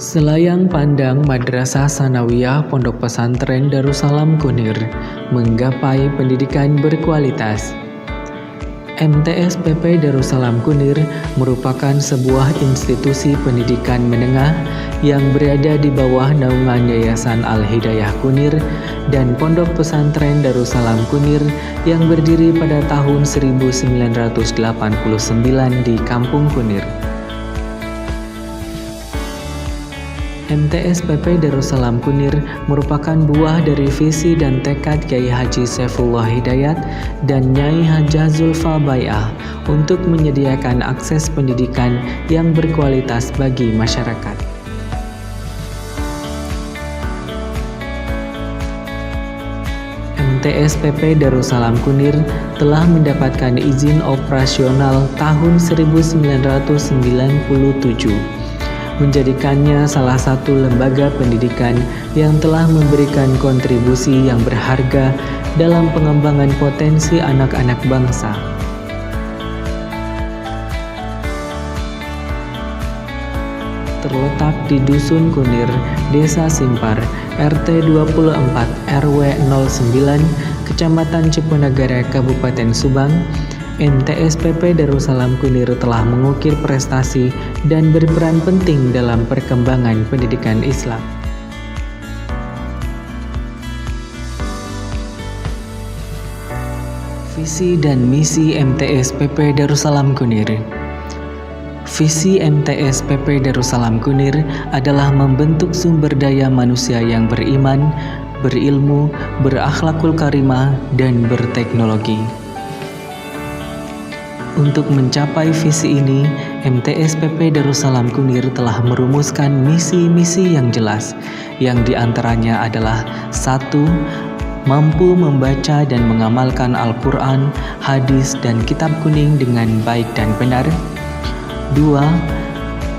Selayang pandang Madrasah Sanawiyah Pondok Pesantren Darussalam Kunir menggapai pendidikan berkualitas. MTS PP Darussalam Kunir merupakan sebuah institusi pendidikan menengah yang berada di bawah naungan Yayasan Al-Hidayah Kunir dan Pondok Pesantren Darussalam Kunir yang berdiri pada tahun 1989 di Kampung Kunir. MTS PP Darussalam Kunir merupakan buah dari visi dan tekad Kyai Haji Saifullah Hidayat dan Nyai Hajah Zulfa Bai'ah untuk menyediakan akses pendidikan yang berkualitas bagi masyarakat. MTS PP Darussalam Kunir telah mendapatkan izin operasional tahun 1997, menjadikannya salah satu lembaga pendidikan yang telah memberikan kontribusi yang berharga dalam pengembangan potensi anak-anak bangsa. Terletak di Dusun Kunir, Desa Simpar, RT 24 RW 09, Kecamatan Ciponegara, Kabupaten Subang, MTS PP Darussalam Kunir telah mengukir prestasi dan berperan penting dalam perkembangan pendidikan Islam. Visi dan misi MTS PP Darussalam Kunir. Visi MTS PP Darussalam Kunir adalah membentuk sumber daya manusia yang beriman, berilmu, berakhlakul karimah, dan berteknologi. Untuk mencapai visi ini, MTS PP Darussalam Kunir telah merumuskan misi-misi yang jelas, yang diantaranya adalah 1. Mampu membaca dan mengamalkan Al-Quran, hadis, dan kitab kuning dengan baik dan benar. 2.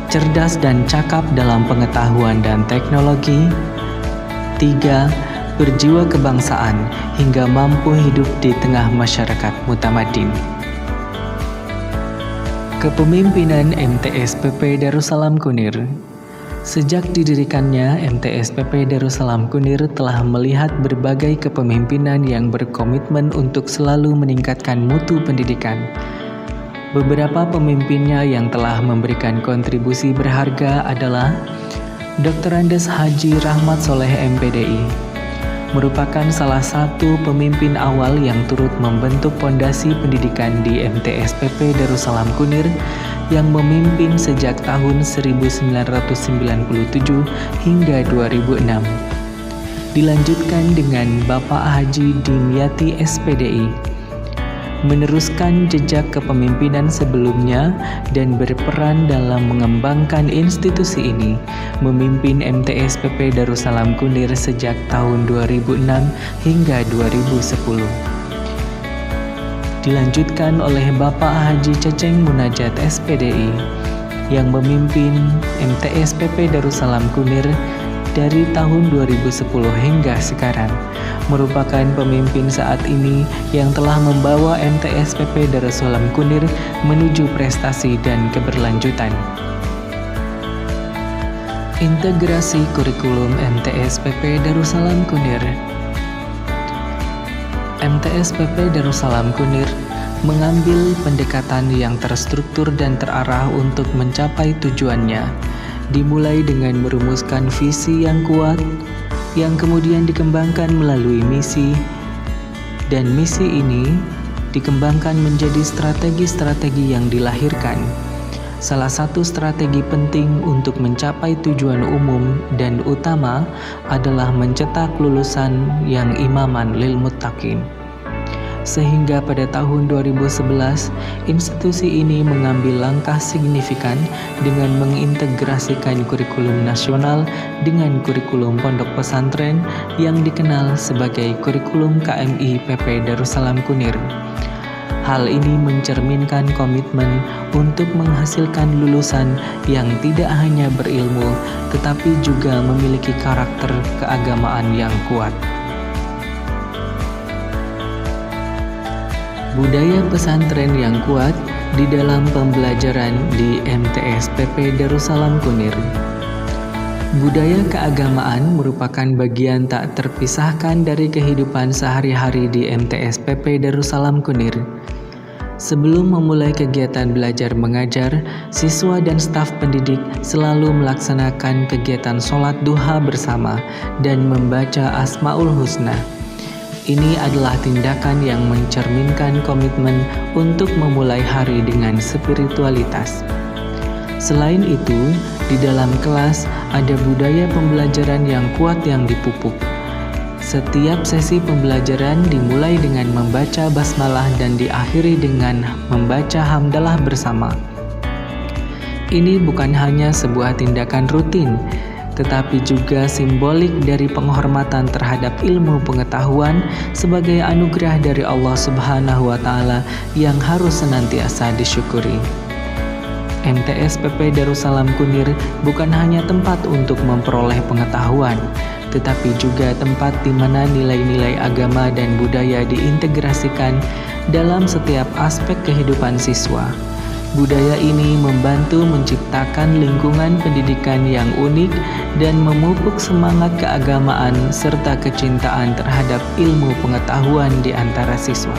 Cerdas dan cakap dalam pengetahuan dan teknologi. 3. Berjiwa kebangsaan hingga mampu hidup di tengah masyarakat mutamadin. Kepemimpinan MTS PP Darussalam Kunir. Sejak didirikannya, MTS PP Darussalam Kunir telah melihat berbagai kepemimpinan yang berkomitmen untuk selalu meningkatkan mutu pendidikan. Beberapa pemimpinnya yang telah memberikan kontribusi berharga adalah Dr. Andes Haji Rahmat Soleh MPDI, merupakan salah satu pemimpin awal yang turut membentuk pondasi pendidikan di MTS PP Darussalam Kunir yang memimpin sejak tahun 1997 hingga 2006. Dilanjutkan dengan Bapak Haji Dimyati SPDI, meneruskan jejak kepemimpinan sebelumnya dan berperan dalam mengembangkan institusi ini, memimpin MTS PP Darussalam Kunir sejak tahun 2006 hingga 2010. Dilanjutkan oleh Bapak Haji Ceceng Munajat SPDI yang memimpin MTS PP Darussalam Kunir dari tahun 2010 hingga sekarang, merupakan pemimpin saat ini yang telah membawa MTS PP Darussalam Kunir menuju prestasi dan keberlanjutan. Integrasi kurikulum MTS PP Darussalam Kunir. MTS PP Darussalam Kunir mengambil pendekatan yang terstruktur dan terarah untuk mencapai tujuannya, dimulai dengan merumuskan visi yang kuat, yang kemudian dikembangkan melalui misi, dan misi ini dikembangkan menjadi strategi-strategi yang dilahirkan. Salah satu strategi penting untuk mencapai tujuan umum dan utama adalah mencetak lulusan yang imaman lil muttaqin. Sehingga pada tahun 2011, institusi ini mengambil langkah signifikan dengan mengintegrasikan kurikulum nasional dengan kurikulum pondok pesantren yang dikenal sebagai kurikulum KMI PP Darussalam Kunir. Hal ini mencerminkan komitmen untuk menghasilkan lulusan yang tidak hanya berilmu, tetapi juga memiliki karakter keagamaan yang kuat. Budaya pesantren yang kuat di dalam pembelajaran di MTS PP Darussalam Kunir. Budaya keagamaan merupakan bagian tak terpisahkan dari kehidupan sehari-hari di MTS PP Darussalam Kunir. Sebelum memulai kegiatan belajar mengajar, siswa dan staf pendidik selalu melaksanakan kegiatan sholat duha bersama dan membaca Asmaul Husna. Ini adalah tindakan yang mencerminkan komitmen untuk memulai hari dengan spiritualitas. Selain itu, di dalam kelas ada budaya pembelajaran yang kuat yang dipupuk. Setiap sesi pembelajaran dimulai dengan membaca basmalah dan diakhiri dengan membaca hamdalah bersama. Ini bukan hanya sebuah tindakan rutin, tetapi juga simbolik dari penghormatan terhadap ilmu pengetahuan sebagai anugerah dari Allah Subhanahu wa Ta'ala yang harus senantiasa disyukuri. MTS PP Darussalam Kunir bukan hanya tempat untuk memperoleh pengetahuan, tetapi juga tempat di mana nilai-nilai agama dan budaya diintegrasikan dalam setiap aspek kehidupan siswa. Budaya ini membantu menciptakan lingkungan pendidikan yang unik dan memupuk semangat keagamaan serta kecintaan terhadap ilmu pengetahuan di antara siswa.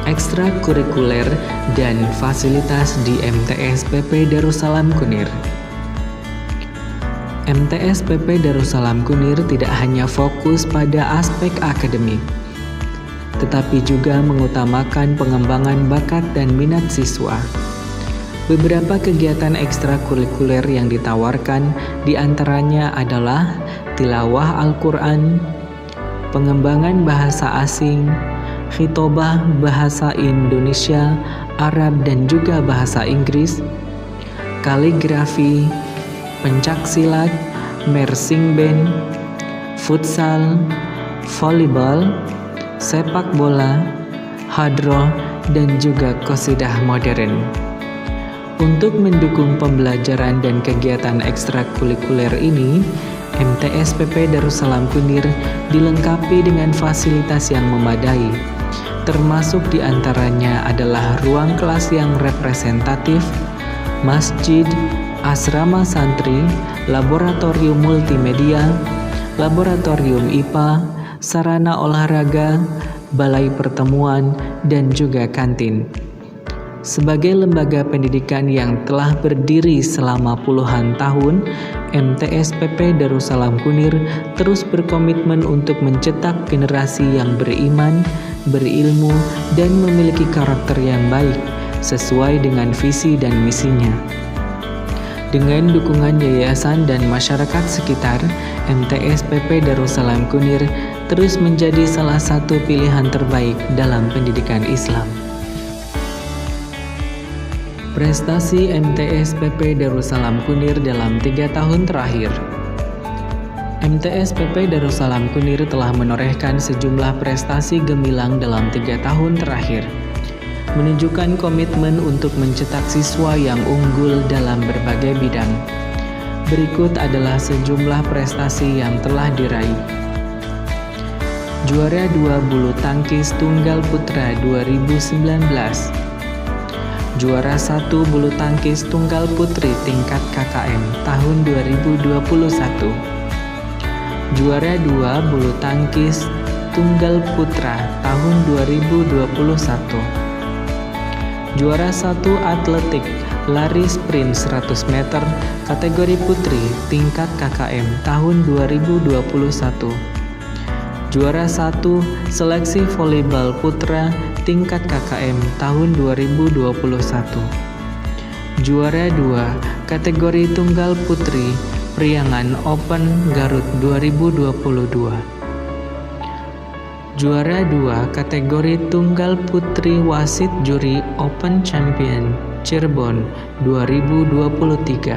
Ekstrakurikuler dan fasilitas di MTS PP Darussalam Kunir. MTS PP Darussalam Kunir tidak hanya fokus pada aspek akademik, tetapi juga mengutamakan pengembangan bakat dan minat siswa. Beberapa kegiatan ekstrakurikuler yang ditawarkan diantaranya adalah tilawah Al-Quran, pengembangan bahasa asing, khitobah bahasa Indonesia, Arab dan juga bahasa Inggris, kaligrafi, pencaksilat, marching band, futsal, volleyball, sepak bola, hadroh, dan juga qasidah modern. Untuk mendukung pembelajaran dan kegiatan ekstrakurikuler ini, MTS PP Darussalam Kunir dilengkapi dengan fasilitas yang memadai, termasuk diantaranya adalah ruang kelas yang representatif, masjid, asrama santri, laboratorium multimedia, laboratorium IPA, sarana olahraga, balai pertemuan, dan juga kantin. Sebagai lembaga pendidikan yang telah berdiri selama puluhan tahun, MTS PP Darussalam Kunir terus berkomitmen untuk mencetak generasi yang beriman, berilmu, dan memiliki karakter yang baik sesuai dengan visi dan misinya. Dengan dukungan yayasan dan masyarakat sekitar, MTS PP Darussalam Kunir terus menjadi salah satu pilihan terbaik dalam pendidikan Islam. Prestasi MTS PP Darussalam Kunir dalam 3 tahun terakhir. MTS PP Darussalam Kunir telah menorehkan sejumlah prestasi gemilang dalam 3 tahun terakhir, menunjukkan komitmen untuk mencetak siswa yang unggul dalam berbagai bidang. Berikut adalah sejumlah prestasi yang telah diraih. Juara 2 bulu tangkis tunggal putra 2019. Juara 1 bulu tangkis tunggal putri tingkat KKM tahun 2021. Juara 2 bulu tangkis tunggal putra tahun 2021. Juara 1 atletik lari sprint 100 meter kategori putri tingkat KKM tahun 2021. Juara 1 seleksi volleyball putra tingkat KKM tahun 2021. Juara 2 kategori tunggal putri Priangan Open Garut 2022. Juara 2 kategori tunggal putri wasit juri Open Champion Cirebon 2023.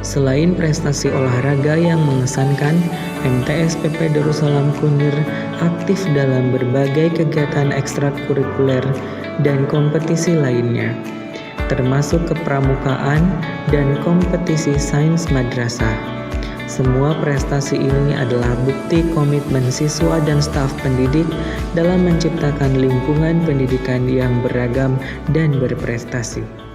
Selain prestasi olahraga yang mengesankan, MTS PP Darussalam Kunir aktif dalam berbagai kegiatan ekstrakurikuler dan kompetisi lainnya, termasuk kepramukaan dan kompetisi sains madrasah. Semua prestasi ini adalah bukti komitmen siswa dan staf pendidik dalam menciptakan lingkungan pendidikan yang beragam dan berprestasi.